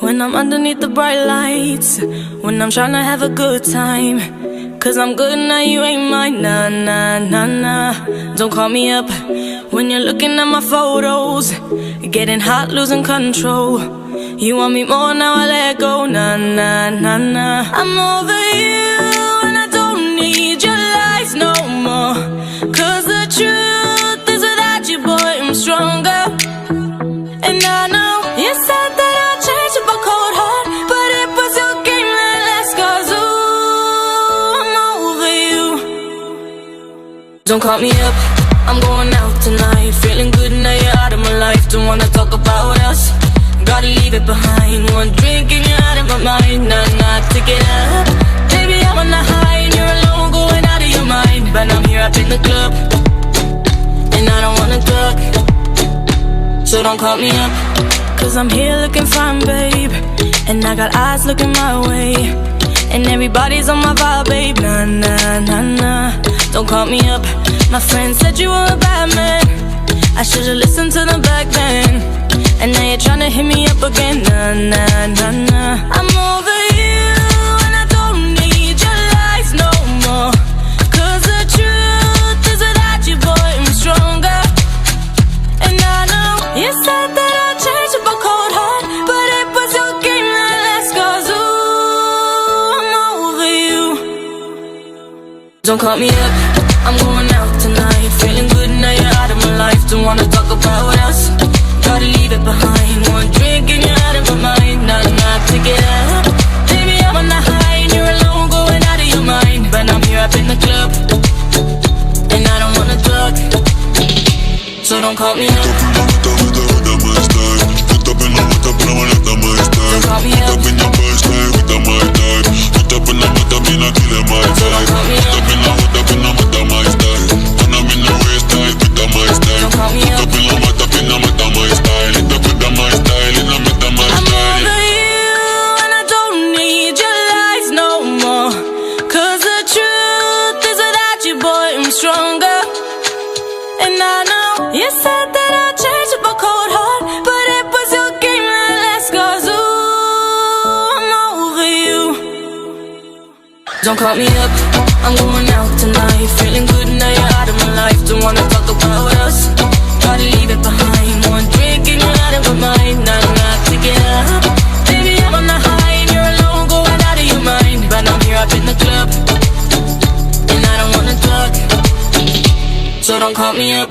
when I'm underneath the bright lights, when I'm trying to have a good time. Cause I'm good now, you ain't mine, nah, nah, nah, nah. Don't call me up when you're looking at my photos, getting hot, losing control. You want me more, now I let go, nah, nah, nah, nah. I'm over you and I don't need your lies no more. Cause the truth is without you, boy, I'm stronger. And I know you said that I'd change up a cold heart, but it was your game that last. Cause ooh, I'm over you. Don't call me up, I'm going out tonight. Feeling good now you're out of my life. Don't wanna talk about us, gotta leave it behind. One drink and you're out of my mind. Nah, nah, take it up. Baby, I'm on the high and you're alone, going out of your mind. But I'm here up in the club and I don't wanna talk, so don't call me up. Cause I'm here looking fine, babe, and I got eyes looking my way, and everybody's on my vibe, babe. Nah, nah, nah, nah. Don't call me up. My friend said you were a bad man, I should've listened to them back then. And now you're tryna hit me up again. Nah, nah, nah, nah. I'm over you and I don't need your lies no more. Cause the truth is without you, boy, I'm stronger. And I know you said that I'd change up a cold heart, but it was your game that last. Cause ooh, I'm over you. Don't call me up, I'm going out tonight. Feeling good now you're out of my life. Don't wanna talk about us, gotta leave it behind. One drink and you're out of my mind. Nah, nah, take it up. Baby, I'm on the high and you're alone, going out of your mind. But I'm here up in the club and I don't wanna talk, so don't call me up. Stronger. And I know you said that I'd change up a cold heart, but it was your game that last. Cause ooh, I'm over you. Don't call me up, I'm going out tonight. Feeling good now you're out of my life. Don't wanna talk about us, gotta leave it behind. One drink and you're out of my mind. Nah, nah, take it up. Baby, I'm on the high and you're alone, going out of your mind. But I'm here up in the club and I don't wanna talk, so don't call me up.